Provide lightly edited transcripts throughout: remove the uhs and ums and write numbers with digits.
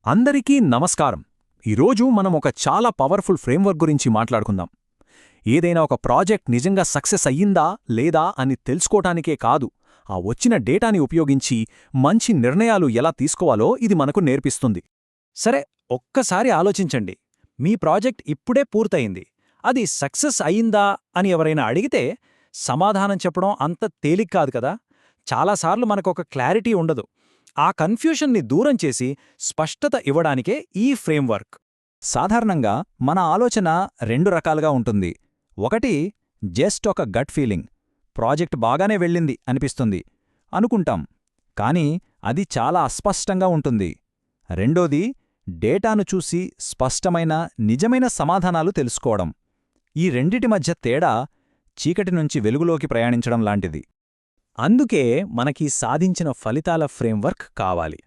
అందరికీ నమస్కారం. ఈరోజు మనం ఒక చాలా పవర్ఫుల్ ఫ్రేమ్వర్క్ గురించి మాట్లాడుకుందాం. ఏదైనా ఒక ప్రాజెక్ట్ నిజంగా సక్సెస్ అయ్యిందా లేదా అని తెలుసుకోవటానికే కాదు, ఆ వచ్చిన డేటాని ఉపయోగించి మంచి నిర్ణయాలు ఎలా తీసుకోవాలో ఇది మనకు నేర్పిస్తుంది. సరే, ఒక్కసారి ఆలోచించండి. మీ ప్రాజెక్ట్ ఇప్పుడే పూర్తయింది. అది సక్సెస్ అయిందా అని ఎవరైనా అడిగితే సమాధానం చెప్పడం అంత తేలిక కాదు కదా. చాలాసార్లు మనకొక క్లారిటీ ఉండదు. ఆ కన్ఫ్యూషన్ని దూరం చేసి స్పష్టత ఇవ్వడానికే ఈ ఫ్రేమ్వర్క్. సాధారణంగా మన ఆలోచన రెండు రకాలుగా ఉంటుంది. ఒకటి, జస్ట్ ఒక గట్ ఫీలింగ్, ప్రాజెక్ట్ బాగానే వెళ్ళింది అనిపిస్తుంది అనుకుంటాం, కానీ అది చాలా అస్పష్టంగా ఉంటుంది. రెండోది, డేటాను చూసి స్పష్టమైన నిజమైన సమాధానాలు తెలుసుకోవడం. ఈ రెండిటి మధ్య తేడా చీకటి నుంచి వెలుగులోకి ప్రయాణించడం లాంటిది. అందుకే మనకి సాధించిన ఫలితాల ఫ్రేమ్వర్క్ కావాలి.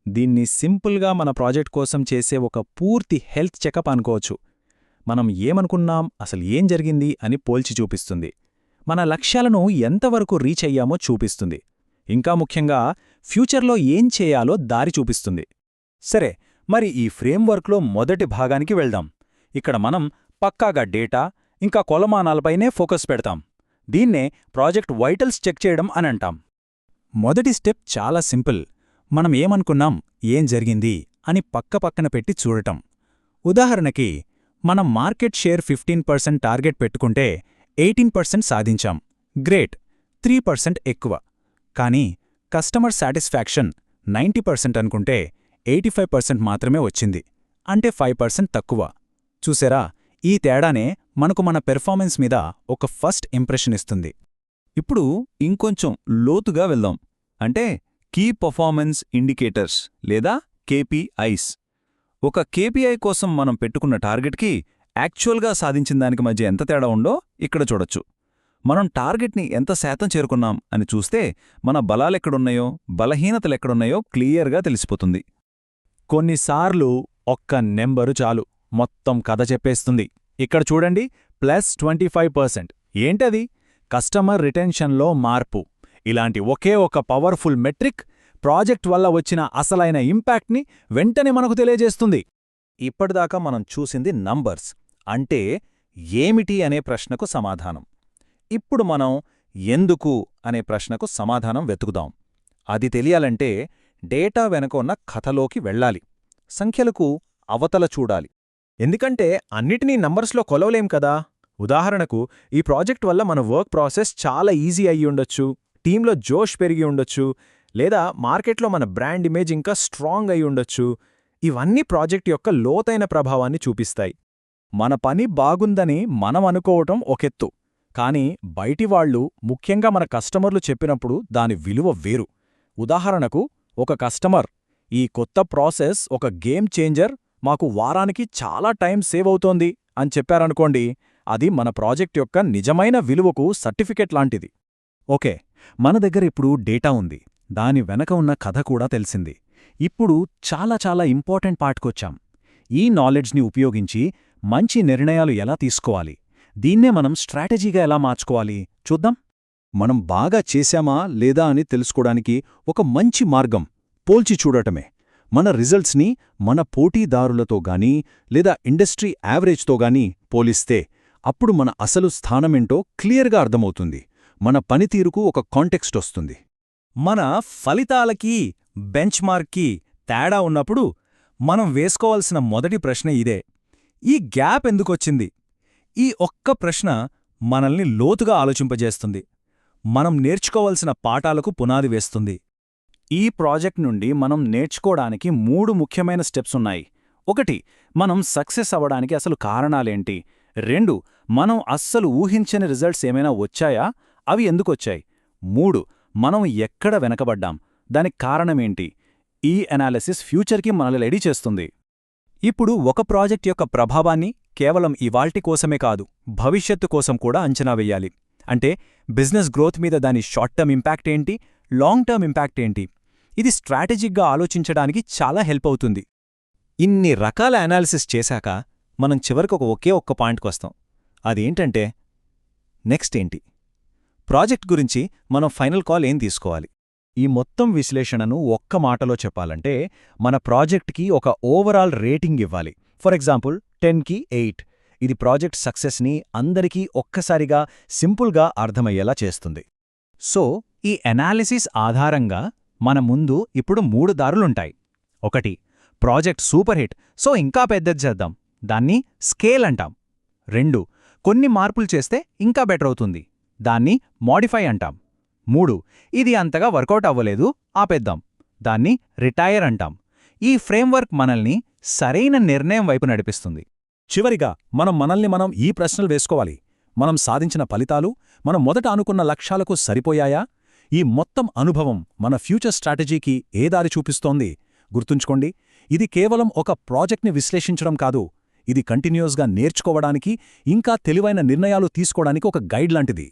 దీన్ని సింపుల్గా మన ప్రాజెక్ట్ కోసం చేసే ఒక పూర్తి హెల్త్ చెకప్ అనుకోవచ్చు. మనం ఏమనుకున్నాం, అసలు ఏం జరిగింది అని పోల్చి చూపిస్తుంది. మన లక్ష్యాలను ఎంతవరకు రీచ్ అయ్యామో చూపిస్తుంది. ఇంకా ముఖ్యంగా ఫ్యూచర్లో ఏం చేయాలో దారి చూపిస్తుంది. సరే, మరి ఈ ఫ్రేమ్వర్క్లో మొదటి భాగానికి వెళ్దాం. ఇక్కడ మనం పక్కాగా డేటా ఇంకా కొలమానాలపైనే ఫోకస్ పెడతాం. దీన్నే ప్రాజెక్ట్ వైటల్స్ చెక్ చేయడం అనంటాం. మొదటి స్టెప్ చాలా సింపుల్. మనం ఏమనుకున్నాం, ఏం జరిగింది అని పక్కపక్కన పెట్టి చూడటం. ఉదాహరణకి, మనం మార్కెట్ షేర్ 15% టార్గెట్ పెట్టుకుంటే 18% సాధించాం. గ్రేట్, 3% ఎక్కువ. కానీ కస్టమర్ సాటిస్ఫాక్షన్ 90% అనుకుంటే 85% మాత్రమే వచ్చింది. అంటే 5% తక్కువ. చూసారా, ఈ తేడానే మనకు మన పెర్ఫార్మెన్స్ మీద ఒక ఫస్ట్ ఇంప్రెషన్ ఇస్తుంది. ఇప్పుడు ఇంకొంచెం లోతుగా వెళ్దాం. అంటే కీ పర్ఫార్మెన్స్ ఇండికేటర్స్ లేదా కేపీఐస్. ఒక కేపీఐ కోసం మనం పెట్టుకున్న టార్గెట్కి యాక్చువల్గా సాధించిన దానికి మధ్య ఎంత తేడా ఉందో ఇక్కడ చూడొచ్చు. మనం టార్గెట్ని ఎంత శాతం చేరుకున్నాం అని చూస్తే మన బలాలెక్కడున్నాయో బలహీనతలెక్కడున్నాయో క్లియర్గా తెలిసిపోతుంది. కొన్నిసార్లు ఒక్క నెంబరు చాలు మొత్తం కథ చెప్పేస్తుంది. ఇక్కడ చూడండి, +25%. ఏంటది? కస్టమర్ రిటెన్షన్లో మార్పు. ఇలాంటి ఒకే ఒక పవర్ఫుల్ మెట్రిక్ ప్రాజెక్ట్ వల్ల వచ్చిన అసలైన ఇంపాక్ట్ని వెంటనే మనకు తెలియజేస్తుంది. ఇప్పటిదాకా మనం చూసింది నంబర్స్, అంటే ఏమిటి అనే ప్రశ్నకు సమాధానం. ఇప్పుడు మనం ఎందుకు అనే ప్రశ్నకు సమాధానం వెతుకుదాం. అది తెలియాలంటే డేటా వెనక ఉన్న కథలోకి వెళ్ళాలి, సంఖ్యలకు అవతల చూడాలి. ఎందుకంటే అన్నిటినీ నంబర్స్లో కొలవలేం కదా. ఉదాహరణకు, ఈ ప్రాజెక్ట్ వల్ల మన వర్క్ ప్రాసెస్ చాలా ఈజీ అయ్యి ఉండొచ్చు, టీంలో జోష్ పెరిగి ఉండొచ్చు, లేదా మార్కెట్లో మన బ్రాండ్ ఇమేజ్ ఇంకా స్ట్రాంగ్ అయి ఉండొచ్చు. ఇవన్నీ ప్రాజెక్ట్ యొక్క లోతైన ప్రభావాన్ని చూపిస్తాయి. మన పని బాగుందని మనం అనుకోవటం ఒకెత్తు, కానీ బయటివాళ్లు, ముఖ్యంగా మన కస్టమర్లు చెప్పినప్పుడు దాని విలువ వేరు. ఉదాహరణకు, ఒక కస్టమర్, "ఈ కొత్త ప్రాసెస్ ఒక గేమ్ చేంజర్, మాకు వారానికి చాలా టైం సేవ్ అవుతోంది" అని చెప్పారనుకోండి, అది మన ప్రాజెక్ట్ యొక్క నిజమైన విలువకు సర్టిఫికెట్ లాంటిది. ఓకే, మన దగ్గర ఇప్పుడు డేటా ఉంది, దాని వెనక ఉన్న కథ కూడా తెలిసింది. ఇప్పుడు చాలా చాలా ఇంపార్టెంట్ పార్ట్కొచ్చాం. ఈ నాలెడ్జ్ని ఉపయోగించి మంచి నిర్ణయాలు ఎలా తీసుకోవాలి, దీన్నే మనం స్ట్రాటజీగా ఎలా మార్చుకోవాలి చూద్దాం. మనం బాగా చేశామా లేదా అని తెలుసుకోవడానికి ఒక మంచి మార్గం పోల్చి చూడటమే. మన రిజల్ట్స్ని మన పోటీదారులతో గానీ లేదా ఇండస్ట్రీ యావరేజ్తో గానీ పోలిస్తే అప్పుడు మన అసలు స్థానమేంటో క్లియర్గా అర్థమవుతుంది. మన పనితీరుకు ఒక కాంటెక్స్ట్ వస్తుంది. మన ఫలితాలకి బెంచ్మార్క్కి తేడా ఉన్నప్పుడు మనం వేసుకోవాల్సిన మొదటి ప్రశ్న ఇదే: ఈ గ్యాప్ ఎందుకొచ్చింది? ఈ ఒక్క ప్రశ్న మనల్ని లోతుగా ఆలోచింపజేస్తుంది. మనం నేర్చుకోవాల్సిన పాఠాలకు పునాది వేస్తుంది. ఈ ప్రాజెక్ట్ నుండి మనం నేర్చుకోవడానికి 3 ముఖ్యమైన స్టెప్స్ ఉన్నాయి. 1, మనం సక్సెస్ అవ్వడానికి అసలు కారణాలేంటి. 2, మనం అస్సలు ఊహించని రిజల్ట్స్ ఏమైనా వచ్చాయా, అవి ఎందుకొచ్చాయి. 3, మనం ఎక్కడ వెనకబడ్డాం, దానికి కారణమేంటి. ఈ అనాలిసిస్ ఫ్యూచర్కి మనల్ని రెడీ చేస్తుంది. ఇప్పుడు ఒక ప్రాజెక్ట్ యొక్క ప్రభావాన్ని కేవలం ఇవాల్టి కోసమే కాదు, భవిష్యత్తు కోసం కూడా అంచనా వెయ్యాలి. అంటే బిజినెస్ గ్రోత్ మీద దాని షార్ట్ టర్మ్ ఇంపాక్ట్ ఏంటి, లాంగ్ టర్మ్ ఇంపాక్ట్ ఏంటి. ఇది స్ట్రాటజిక్గా ఆలోచించడానికి చాలా హెల్ప్ అవుతుంది. ఇన్ని రకాల అనాలిసిస్ చేశాక మనం చివరికి ఒకే ఒక్క పాయింట్కొస్తాం. అదేంటంటే, నెక్స్ట్ ఏంటి? ప్రాజెక్ట్ గురించి మనం ఫైనల్ కాల్ ఏం తీసుకోవాలి. ఈ మొత్తం విశ్లేషణను ఒక్క మాటలో చెప్పాలంటే మన ప్రాజెక్ట్కి ఒక ఓవరాల్ రేటింగ్ ఇవ్వాలి. ఫర్ ఎగ్జాంపుల్ 10కి 8. ఇది ప్రాజెక్ట్ సక్సెస్ని అందరికీ ఒక్కసారిగా సింపుల్గా అర్థమయ్యేలా చేస్తుంది. సో ఈ ఎనాలిసిస్ ఆధారంగా మన ముందు ఇప్పుడు 3 దారులుంటాయి. 1. ప్రాజెక్ట్ సూపర్ హిట్, సో ఇంకా పెద్దది చేద్దాం, దాన్ని స్కేల్ అంటాం. 2. కొన్ని మార్పులు చేస్తే ఇంకా బెటర్ అవుతుంది, దాన్ని మోడిఫై అంటాం. 3. ఇది అంతగా వర్కౌట్ అవ్వలేదు, ఆపేద్దాం, దాన్ని రిటైర్ అంటాం. ఈ ఫ్రేమ్వర్క్ మనల్ని సరైన నిర్ణయం వైపు నడిపిస్తుంది. చివరిగా మనం ఈ ప్రశ్నలు వేసుకోవాలి. మనం సాధించిన ఫలితాలు మనం మొదట అనుకున్న లక్ష్యాలకు సరిపోయాయా? ఈ మొత్తం అనుభవం మన ఫ్యూచర్ స్ట్రాటజీకి ఏ దారి చూపిస్తోంది? గుర్తుంచుకోండి, ఇది కేవలం ఒక ప్రాజెక్ట్ని విశ్లేషించడం కాదు, ఇది కంటిన్యూస్గా నేర్చుకోవడానికి, ఇంకా తెలివైన నిర్ణయాలు తీసుకోవడానికి ఒక గైడ్ లాంటిది.